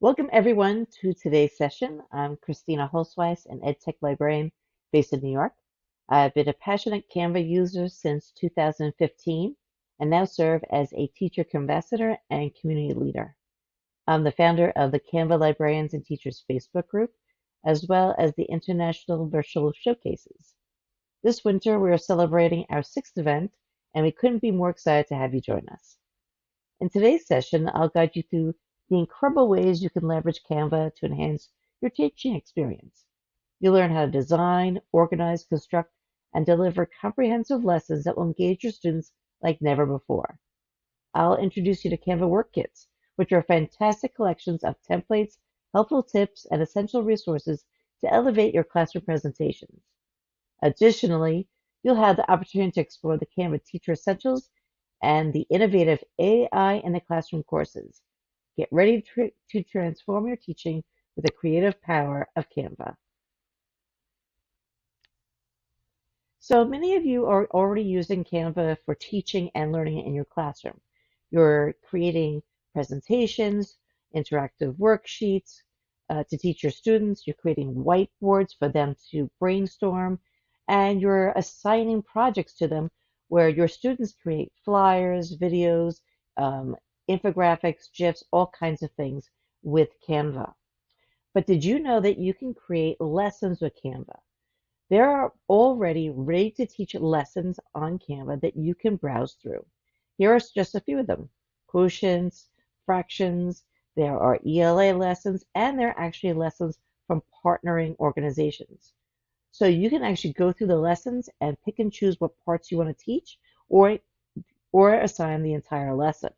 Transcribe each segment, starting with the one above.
Welcome everyone to today's session. I'm Kristina Holzweiss, an EdTech librarian based in New York. I've been a passionate Canva user since 2015 and now serve as a teacher ambassador and community leader. I'm the founder of the Canva Librarians and Teachers Facebook group, as well as the International Virtual Showcases. This winter, we are celebrating our 6th event, and we couldn't be more excited to have you join us. In today's session, I'll guide you through the incredible ways you can leverage Canva to enhance your teaching experience. You'll learn how to design, organize, construct, and deliver comprehensive lessons that will engage your students like never before. I'll introduce you to Canva Work Kits, which are fantastic collections of templates, helpful tips, and essential resources to elevate your classroom presentations. Additionally, you'll have the opportunity to explore the Canva Teacher Essentials and the innovative AI in the Classroom courses. Get ready to transform your teaching with the creative power of Canva. So many of you are already using Canva for teaching and learning in your classroom. You're creating presentations, interactive worksheets to teach your students. You're creating whiteboards for them to brainstorm, and you're assigning projects to them where your students create flyers, videos, infographics, GIFs, all kinds of things with Canva. But did you know that you can create lessons with Canva? There are already ready-to-teach lessons on Canva that you can browse through. Here are just a few of them: quotients, fractions, there are ELA lessons, and there are actually lessons from partnering organizations. So you can actually go through the lessons and pick and choose what parts you want to teach or assign the entire lesson.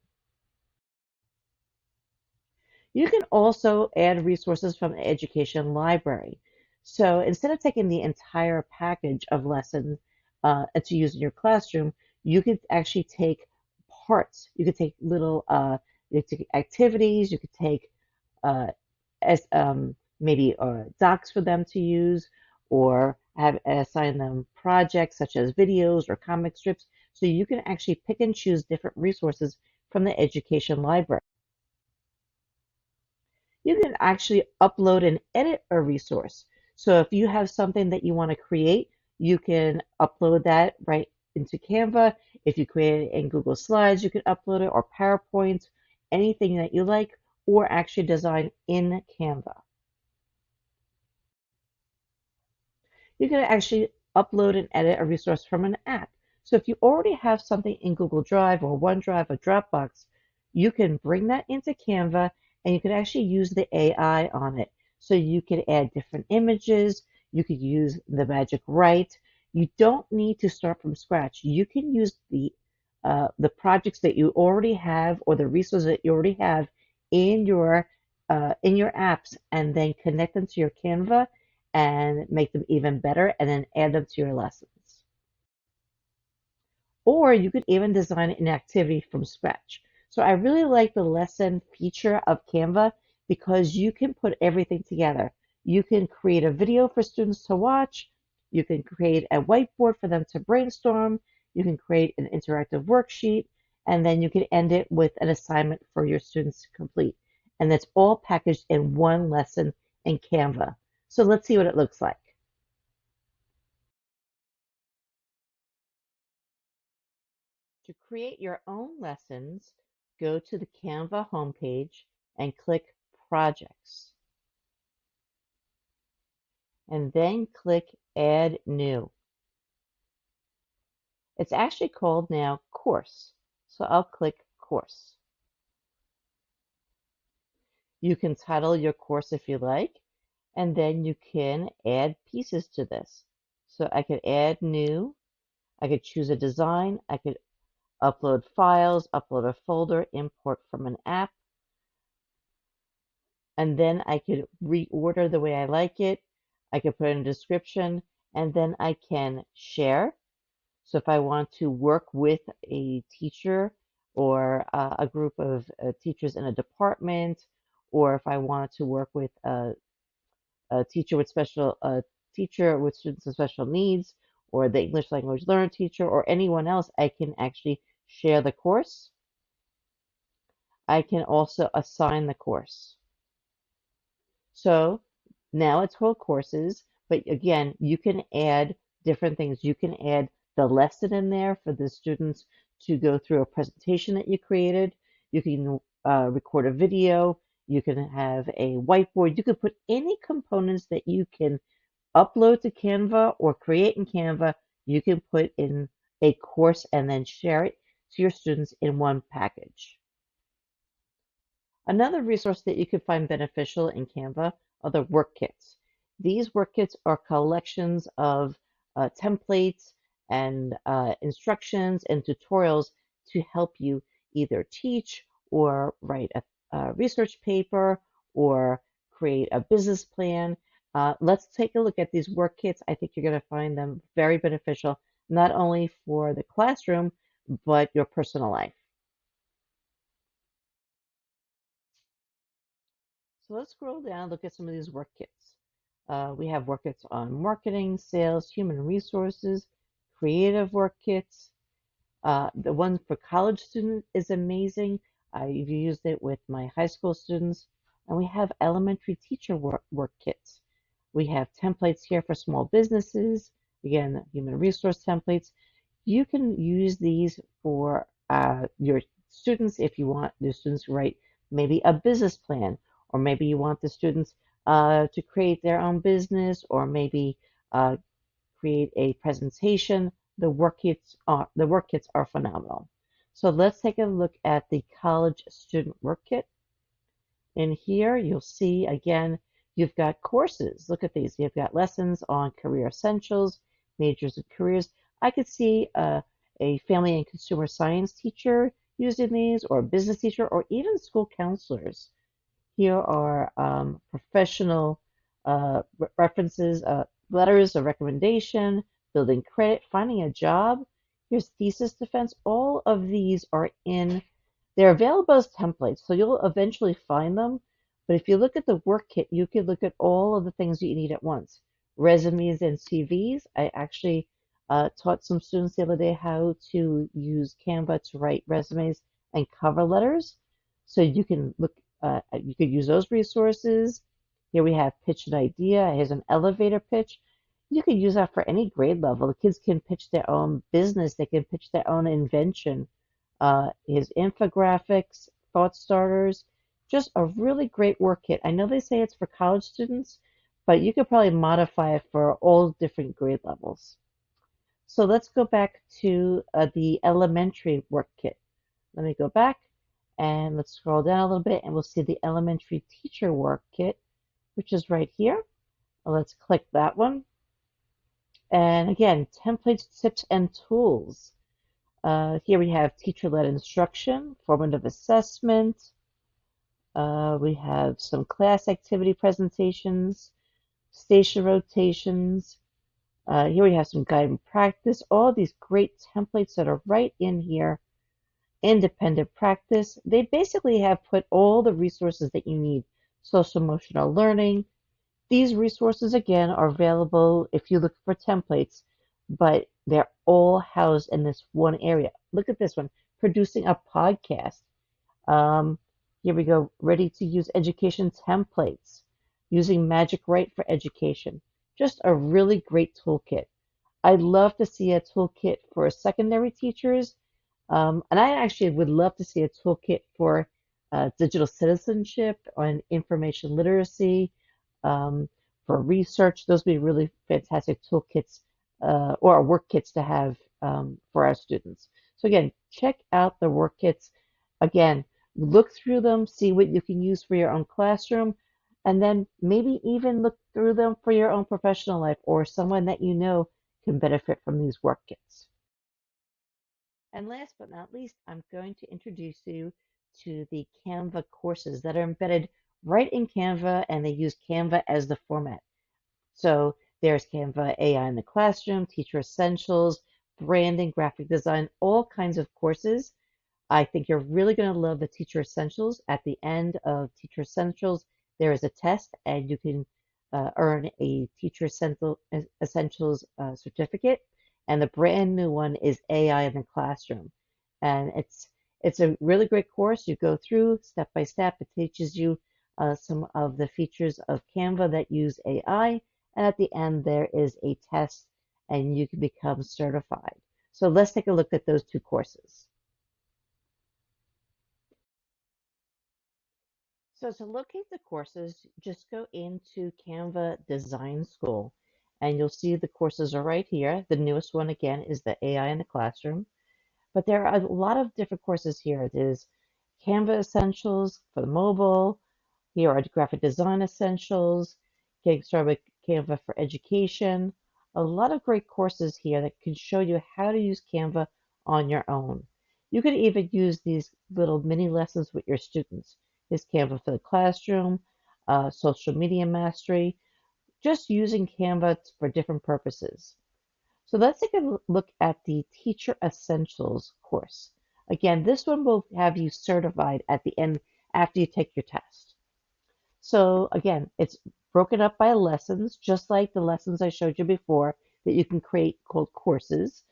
You can also add resources from the education library. So instead of taking the entire package of lessons to use in your classroom, you could actually take parts. You could take little you could take activities. You could take as maybe docs for them to use, or have assign them projects such as videos or comic strips. So you can actually pick and choose different resources from the education library. You can actually upload and edit a resource. So if you have something that you want to create, you can upload that right into Canva. If you create it in Google Slides, you can upload it, or PowerPoint, anything that you like, or actually design in Canva. You can actually upload and edit a resource from an app. So if you already have something in Google Drive or OneDrive or Dropbox, you can bring that into Canva and you can actually use the AI on it. So you can add different images, you could use the magic write. You don't need to start from scratch. You can use the projects that you already have or the resources that you already have in your apps, and then connect them to your Canva and make them even better, and then add them to your lessons. Or you could even design an activity from scratch. So I really like the lesson feature of Canva because you can put everything together. You can create a video for students to watch. You can create a whiteboard for them to brainstorm. You can create an interactive worksheet, and then you can end it with an assignment for your students to complete. And that's all packaged in one lesson in Canva. So let's see what it looks like. To create your own lessons, go to the Canva homepage and click Projects, and then click Add New. It's actually called now Course, so I'll click Course. You can title your course if you like, and then you can add pieces to this. So I could add new, I could choose a design, I could upload files, upload a folder, import from an app, and then I could reorder the way I like it. I could put in a description, and then I can share. So if I want to work with a teacher or a group of teachers in a department, or if I wanted to work with a teacher with students with special needs, or the English language learner teacher, or anyone else, I can actually share the course. I can also assign the course. So now it's called courses, but again, you can add different things. You can add the lesson in there for the students to go through a presentation that you created. You can record a video. You can have a whiteboard. You can put any components that you can upload to Canva or create in Canva. You can put in a course and then share it to your students in one package. Another resource that you could find beneficial in Canva are the work kits. These work kits are collections of templates and instructions and tutorials to help you either teach or write a research paper or create a business plan. Let's take a look at these work kits. I think you're going to find them very beneficial, not only for the classroom, but your personal life. So let's scroll down and look at some of these work kits. We have work kits on marketing, sales, human resources, creative work kits. The one for college students is amazing. I've used it with my high school students. And we have elementary teacher work kits. We have templates here for small businesses. Again, human resource templates. You can use these for your students if you want the students to write maybe a business plan, or maybe you want the students to create their own business, or maybe uh, create a presentation. The work kits are phenomenal. So let's take a look at the college student work kit. In here, you'll see again, you've got courses. Look at these. You've got lessons on career essentials, majors and careers. I could see a family and consumer science teacher using these, or a business teacher, or even school counselors. Here are professional references, letters of recommendation, building credit, finding a job. Here's thesis defense. All of these are they're available as templates, so you'll eventually find them. But if you look at the work kit, you can look at all of the things you need at once. Resumes and CVs. I actually taught some students the other day how to use Canva to write resumes and cover letters. So you could use those resources. Here we have pitch an idea. Here's an elevator pitch. You can use that for any grade level. The kids can pitch their own business. They can pitch their own invention. Here's infographics, thought starters. Just a really great work kit. I know they say it's for college students, but you could probably modify it for all different grade levels. So let's go back to the elementary work kit. Let me go back and let's scroll down a little bit and we'll see the elementary teacher work kit, which is right here. Let's click that one. And again, templates, tips, and tools. Here we have teacher-led instruction, formative assessment. We have some class activity presentations, station rotations. Here we have some guide and practice. All these great templates that are right in here. Independent practice. They basically have put all the resources that you need. Social emotional learning. These resources, again, are available if you look for templates, but they're all housed in this one area. Look at this one, producing a podcast. Um, Here we go, ready to use education templates, using Magic Write for education. Just a really great toolkit. I'd love to see a toolkit for secondary teachers, and I actually would love to see a toolkit for digital citizenship and information literacy, um, for research. Those would be really fantastic toolkits or work kits to have for our students. So again, check out the work kits. Again, look through them, see what you can use for your own classroom, and then maybe even look through them for your own professional life or someone that you know can benefit from these work kits. And last but not least, I'm going to introduce you to the Canva courses that are embedded right in Canva, and they use Canva as the format. So there's Canva AI in the classroom, teacher essentials, branding, graphic design, all kinds of courses. I think you're really going to love the Teacher Essentials. At the end of Teacher Essentials, there is a test, and you can earn a Teacher Essentials certificate. And the brand new one is AI in the classroom. And it's a really great course. You go through step by step. It teaches you some of the features of Canva that use AI. And at the end, there is a test and you can become certified. So let's take a look at those two courses. So to locate the courses, just go into Canva Design School and you'll see the courses are right here. The newest one again is the AI in the Classroom, but there are a lot of different courses here. There's Canva Essentials for the mobile. Here are graphic design essentials, getting started with Canva for education. A lot of great courses here that can show you how to use Canva on your own. You could even use these little mini lessons with your students. Here's Canva for the classroom, social media mastery, just using Canva for different purposes. So let's take a look at the Teacher Essentials course. Again, this one will have you certified at the end after you take your test. So again, it's broken up by lessons, just like the lessons I showed you before that you can create called courses.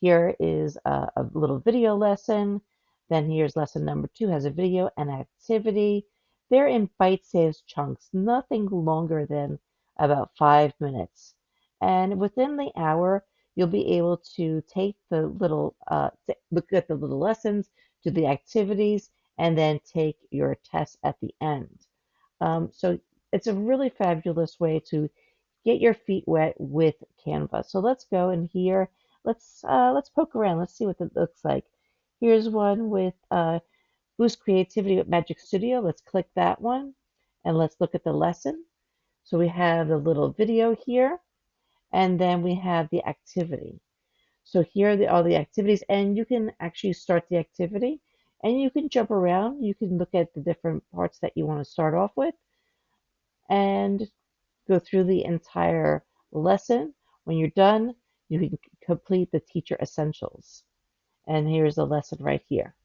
Here is a little video lesson. Then here's lesson number 2 has a video and activity. They're in bite-sized chunks, nothing longer than about 5 minutes. And within the hour, you'll be able to take the little, look at the little lessons, do the activities, and then take your test at the end. So it's a really fabulous way to get your feet wet with Canva. So let's go in here. Let's poke around. Let's see what it looks like. Here's one with Boost Creativity with Magic Studio. Let's click that one and let's look at the lesson. So we have the little video here, and then we have the activity. So here are all the activities, and you can actually start the activity, and you can jump around. You can look at the different parts that you want to start off with and go through the entire lesson. When you're done, you can complete the teacher essentials. And here's the lesson right here.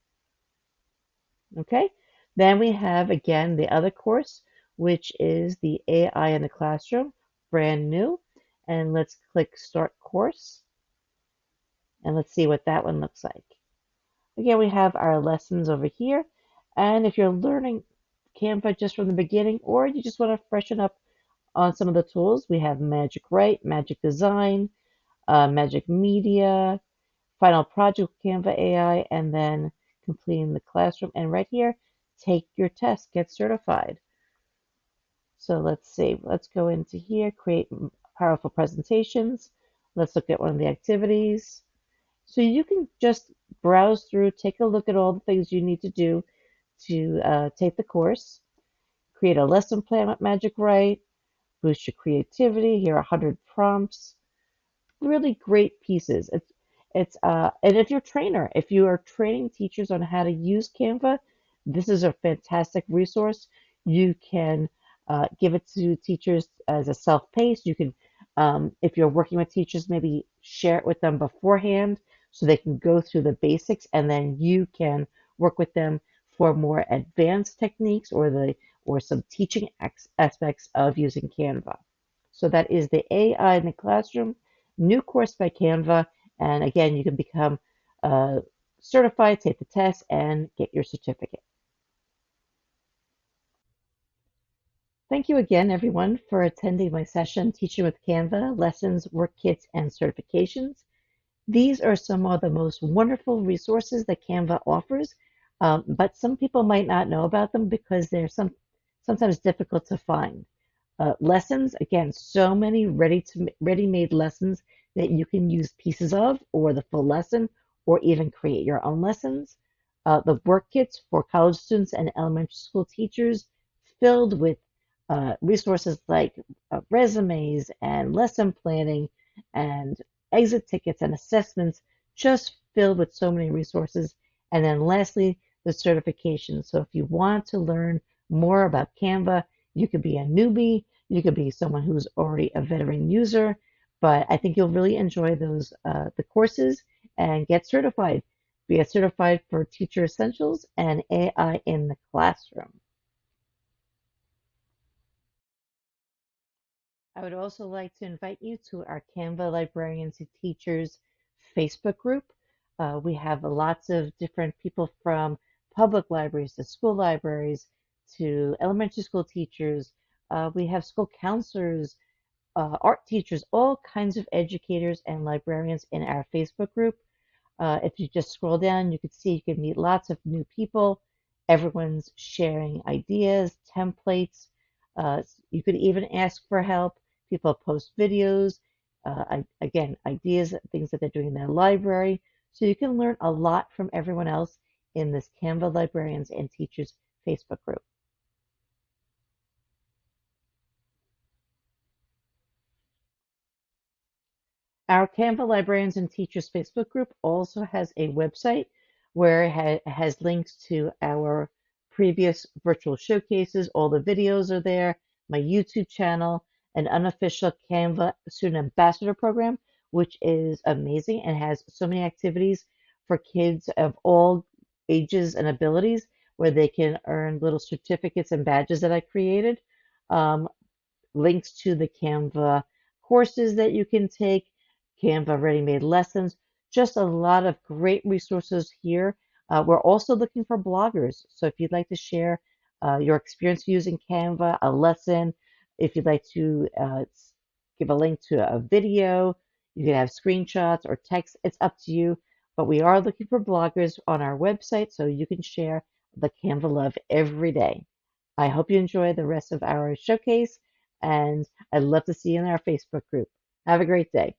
Okay, then we have again the other course, which is the AI in the Classroom, brand new. And let's click Start Course. And let's see what that one looks like. Again, we have our lessons over here. And if you're learning Canva just from the beginning, or you just want to freshen up on some of the tools, we have Magic Write, Magic Design, Magic Media, Final Project Canva AI, and then completing the classroom. And right here, take your test, get certified. So let's see, let's go into here, create powerful presentations. Let's look at one of the activities. So you can just browse through, take a look at all the things you need to do to take the course, create a lesson plan with Magic Write, boost your creativity. Here are 100 prompts. Really great pieces. And if you're a trainer, if you are training teachers on how to use Canva, this is a fantastic resource. You can give it to teachers as a self-paced. You can, if you're working with teachers, maybe share it with them beforehand so they can go through the basics, and then you can work with them for more advanced techniques or some teaching aspects of using Canva. So that is the AI in the Classroom, new course by Canva. And again, you can become certified, take the test, and get your certificate. Thank you again, everyone, for attending my session, Teaching with Canva, Lessons, Work Kits, and Certifications. These are some of the most wonderful resources that Canva offers, but some people might not know about them because they're sometimes difficult to find. Lessons, again, so many ready-made lessons that you can use pieces of, or the full lesson, or even create your own lessons. The work kits for college students and elementary school teachers, filled with resources like resumes and lesson planning and exit tickets and assessments, just filled with so many resources. And then lastly, the certification. So if you want to learn more about Canva, you could be a newbie, you could be someone who's already a veteran user, but I think you'll really enjoy those the courses and get certified. Be certified for Teacher Essentials and AI in the Classroom. I would also like to invite you to our Canva Librarians and Teachers Facebook group. We have lots of different people from public libraries to school libraries to elementary school teachers. We have school counselors, art teachers, all kinds of educators and librarians in our Facebook group. If you just scroll down, you can see you can meet lots of new people. Everyone's sharing ideas, templates. You could even ask for help. People post videos, again, ideas, things that they're doing in their library. So you can learn a lot from everyone else in this Canva Librarians and Teachers Facebook group. Our Canva Librarians and Teachers Facebook group also has a website where it has links to our previous virtual showcases. All the videos are there, my YouTube channel, an unofficial Canva Student Ambassador program, which is amazing and has so many activities for kids of all ages and abilities where they can earn little certificates and badges that I created. Um, Links to the Canva courses that you can take, Canva ready-made lessons, just a lot of great resources here. We're also looking for bloggers. So if you'd like to share your experience using Canva, a lesson, if you'd like to give a link to a video, you can have screenshots or text, it's up to you. But we are looking for bloggers on our website so you can share the Canva love every day. I hope you enjoy the rest of our showcase, and I'd love to see you in our Facebook group. Have a great day.